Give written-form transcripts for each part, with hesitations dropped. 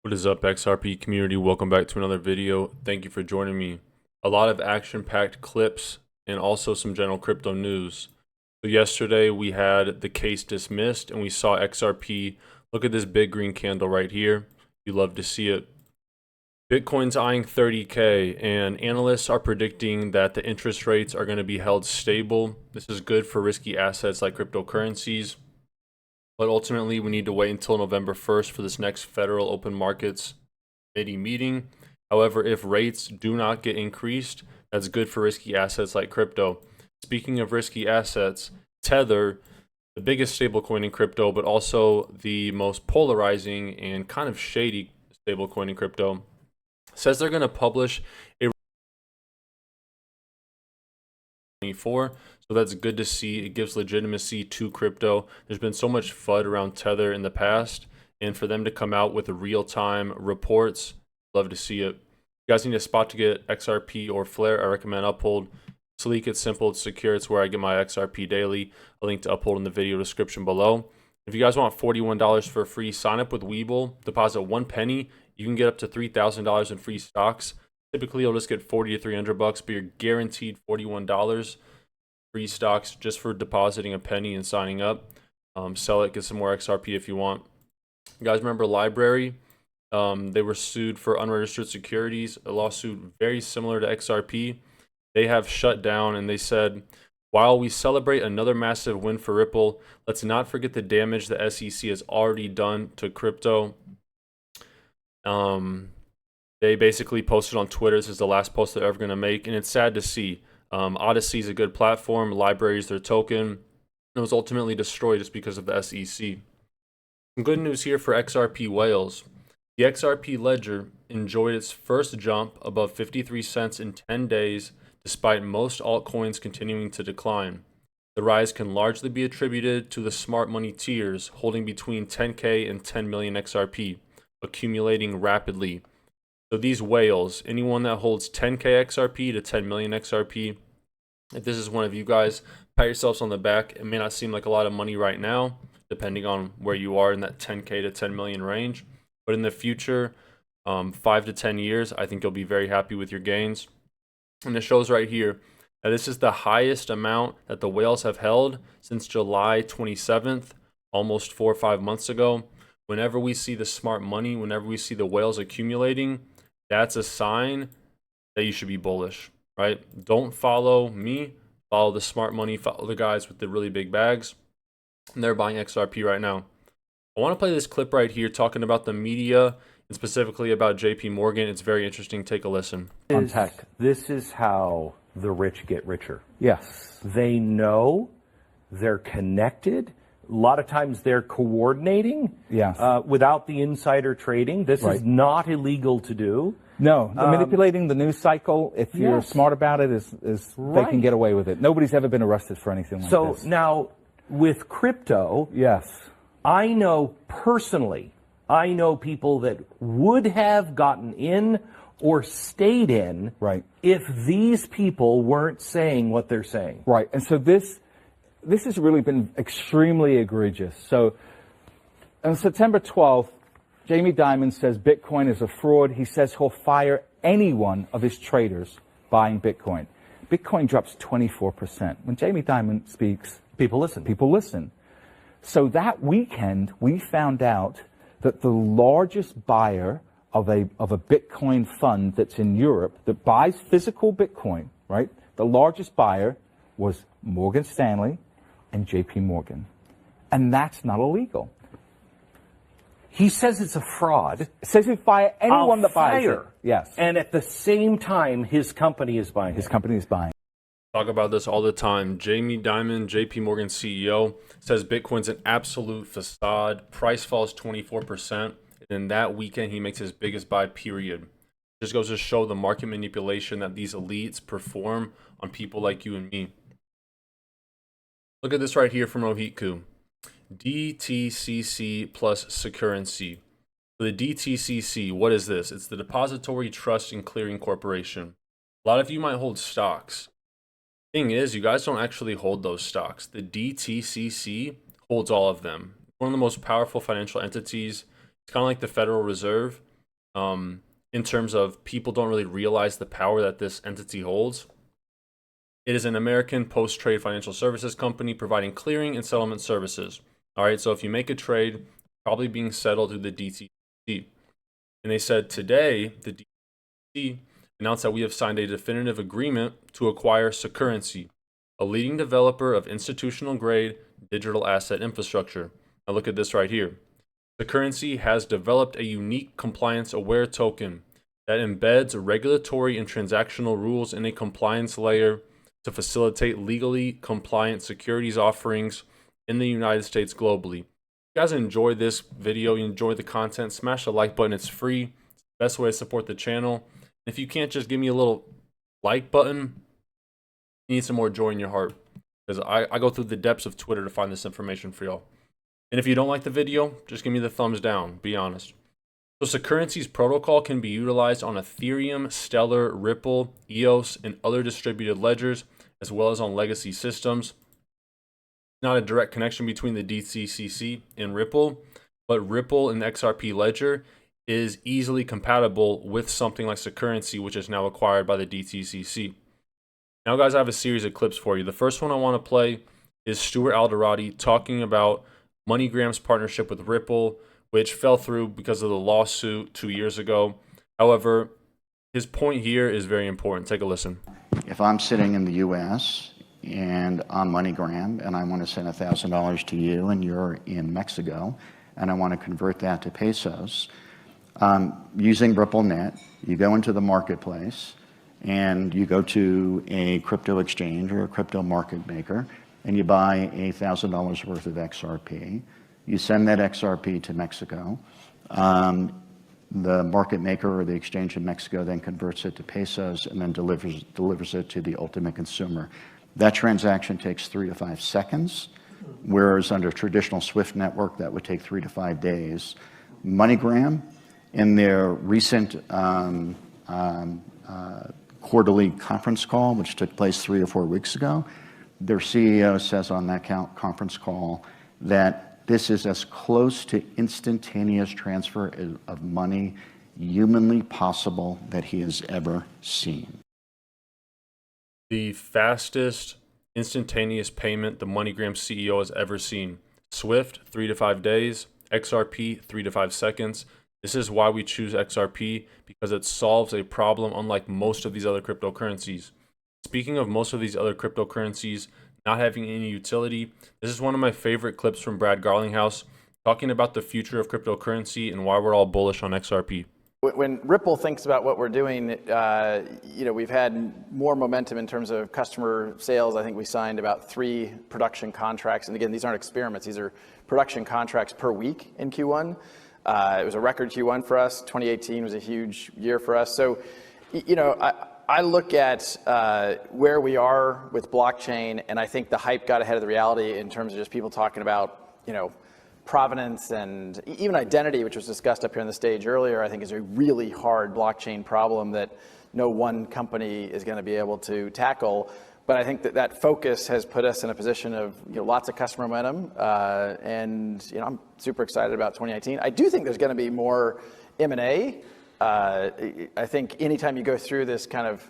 What is up, XRP community? Welcome back to another video. Thank you for joining me. A lot of action-packed clips and also some general crypto news. So yesterday we had the case dismissed and we saw XRP. Look at this big green candle right here. You love to see it. Bitcoin's eyeing 30K and analysts are predicting that the interest rates are going to be held stable. This is good for risky assets like cryptocurrencies. But ultimately, we need to wait until November 1st for this next federal open markets committee meeting. However, if rates do not get increased, that's good for risky assets like crypto. Speaking of risky assets, Tether, the biggest stablecoin in crypto, but also the most polarizing and kind of shady stablecoin in crypto, says they're going to publish a 24. So that's good to see. It gives legitimacy to crypto. There's been so much FUD around Tether in the past, and for them to come out with real-time reports, love to see it. You guys need a spot to get XRP or Flare. I recommend Uphold. Sleek, it's simple, it's secure. It's where I get my XRP daily. A link to Uphold in the video description below. If you guys want $41 for free, sign up with Webull. Deposit 1 penny. You can get up to $3,000 in free stocks. Typically, you'll just get $40 to $300, but you're guaranteed $41 free stocks just for depositing a penny and signing up. Sell it, get some more XRP if you want. You guys remember Library? They were sued for unregistered securities, a lawsuit very similar to XRP. They have shut down and they said, while we celebrate another massive win for Ripple, let's not forget the damage the SEC has already done to crypto. They basically posted on Twitter, this is the last post they're ever going to make, and it's sad to see. Odyssey is a good platform. Library is their token. It was ultimately destroyed just because of the SEC. Some good news here for XRP whales. The XRP ledger enjoyed its first jump above 53 cents in 10 days, despite most altcoins continuing to decline. The rise can largely be attributed to the smart money tiers holding between 10K and 10 million XRP, accumulating rapidly. So these whales, anyone that holds 10K XRP to 10 million XRP, if this is one of you guys, pat yourselves on the back. It may not seem like a lot of money right now, depending on where you are in that 10K to 10 million range. But in the future, 5 to 10 years, I think you'll be very happy with your gains. And it shows right here that this is the highest amount that the whales have held since July 27th, almost 4 or 5 months ago. Whenever we see the smart money, whenever we see the whales accumulating, that's a sign that you should be bullish, right? Don't follow me, follow the smart money, follow the guys with the really big bags, and they're buying XRP right now. I want to play this clip right here talking about the media and specifically about JP Morgan. It's very interesting. Take a listen. On tech, this is how the rich get richer. Yes. They know, they're connected. A lot of times they're coordinating without the insider trading. This is not illegal to do. No, manipulating the news cycle, if you're smart about it, is they can get away with it. Nobody's ever been arrested for anything like this. So now, with crypto, yes, I know personally, I know people that would have gotten in or stayed in if these people weren't saying what they're saying. Right, and so this has really been extremely egregious. So on September 12th, Jamie Dimon says Bitcoin is a fraud. He says he'll fire any one of his traders buying Bitcoin. Bitcoin drops 24%. When Jamie Dimon speaks, people listen. People listen. So that weekend, we found out that the largest buyer of a Bitcoin fund that's in Europe that buys physical Bitcoin, right? The largest buyer was Morgan Stanley and JP Morgan. And that's not illegal. He says it's a fraud. It says he'll fire anyone that buys it. Yes. And at the same time, his company is buying His company is buying. Talk about this all the time. Jamie Dimon, JP Morgan CEO, says Bitcoin's an absolute facade. Price falls 24%. And then that weekend, he makes his biggest buy, period. Just goes to show the market manipulation that these elites perform on people like you and me. Look at this right here from Rohit Ku. DTCC plus Securrency. The DTCC, what is this? It's the Depository Trust and Clearing Corporation. A lot of you might hold stocks. Thing is, you guys don't actually hold those stocks. The DTCC holds all of them. One of the most powerful financial entities. It's kind of like the Federal Reserve. in terms of people don't really realize the power that this entity holds. It is an American post-trade financial services company providing clearing and settlement services. All right, so if you make a trade, probably being settled through the DTCC. And they said today, the DTCC announced that we have signed a definitive agreement to acquire Securrency, a leading developer of institutional-grade digital asset infrastructure. Now look at this right here. Securrency has developed a unique compliance-aware token that embeds regulatory and transactional rules in a compliance layer to facilitate legally compliant securities offerings in the United States globally. If you guys enjoy this video, you enjoy the content, smash the like button. It's free. It's the best way to support the channel. If you can't just give me a little like button, you need some more joy in your heart, because I go through the depths of Twitter to find this information for y'all. And if you don't like the video, just give me the thumbs down, be honest. So Securrency's protocol can be utilized on Ethereum, Stellar, Ripple, EOS, and other distributed ledgers, as well as on legacy systems. Not a direct connection between the DTCC and Ripple, but Ripple and the XRP ledger is easily compatible with something like Securrency, which is now acquired by the DTCC. Now, guys, I have a series of clips for you. The first one I want to play is Stuart Alderati talking about MoneyGram's partnership with Ripple, which fell through because of the lawsuit 2 years ago. However, his point here is very important. Take a listen. If I'm sitting in the U.S. and on MoneyGram and I want to send $1,000 to you and you're in Mexico and I want to convert that to pesos, using RippleNet, you go into the marketplace and you go to a crypto exchange or a crypto market maker and you buy $1,000 worth of XRP. You send that XRP to Mexico. The market maker or the exchange in Mexico then converts it to pesos and then delivers it to the ultimate consumer. That transaction takes 3 to 5 seconds, whereas under traditional SWIFT network, that would take 3 to 5 days. MoneyGram, in their recent quarterly conference call, which took place 3 or 4 weeks ago, their CEO says on that conference call that this is as close to instantaneous transfer of money humanly possible that he has ever seen. The fastest instantaneous payment the MoneyGram CEO has ever seen. SWIFT, 3 to 5 days. XRP, 3 to 5 seconds. This is why we choose XRP, because it solves a problem unlike most of these other cryptocurrencies. Speaking of most of these other cryptocurrencies not having any utility, this is one of my favorite clips from Brad Garlinghouse talking about the future of cryptocurrency and why we're all bullish on XRP. When Ripple thinks about what we're doing, we've had more momentum in terms of customer sales. I think we signed about 3 production contracts. And again, these aren't experiments. These are production contracts per week in Q1. It was a record Q1 for us. 2018 was a huge year for us. So, I look at where we are with blockchain, and I think the hype got ahead of the reality in terms of just people talking about, provenance and even identity, which was discussed up here on the stage earlier. I think is a really hard blockchain problem that no one company is going to be able to tackle. But I think that focus has put us in a position of lots of customer momentum, and I'm super excited about 2019. I do think there's going to be more M&A. I think anytime you go through this kind of,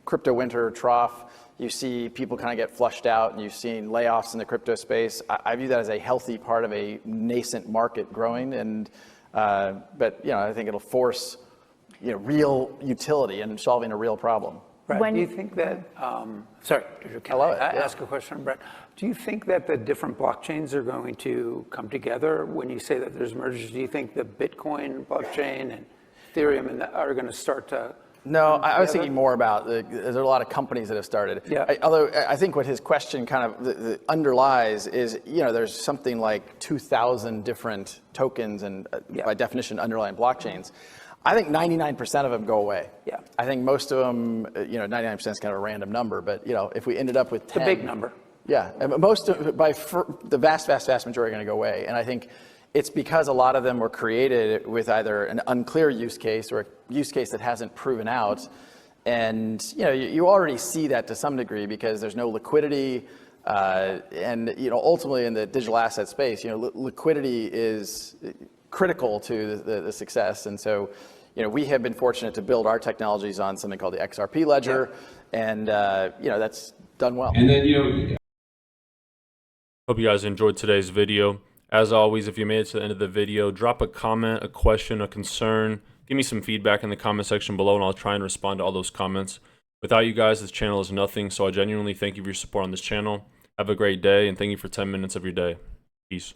crypto winter trough, you see people kind of get flushed out, and you've seen layoffs in the crypto space. I view that as a healthy part of a nascent market growing, and but I think it'll force real utility and solving a real problem. Brett, do you think that, sorry, can I ask a question, Brett? Do you think that the different blockchains are going to come together when you say that there's mergers? Do you think the Bitcoin blockchain and Ethereum are going to start to? No, I was thinking more about, there's a lot of companies that have started. Yeah. Although I think what his question kind of the underlies is, there's something like 2,000 different tokens and by definition underlying blockchains. I think 99% of them go away. Yeah. I think most of them, 99% is kind of a random number, but if we ended up with 10. The big number. Yeah, and the vast majority are going to go away. And I think it's because a lot of them were created with either an unclear use case or a use case that hasn't proven out. And, you already see that to some degree because there's no liquidity. And, ultimately in the digital asset space, liquidity is critical to the success. And so, we have been fortunate to build our technologies on something called the XRP ledger, and that's done well. And then, hope you guys enjoyed today's video. As always, if you made it to the end of the video, drop a comment, a question, a concern. Give me some feedback in the comment section below, and I'll try and respond to all those comments. Without you guys, this channel is nothing, so I genuinely thank you for your support on this channel. Have a great day, and thank you for 10 minutes of your day. Peace.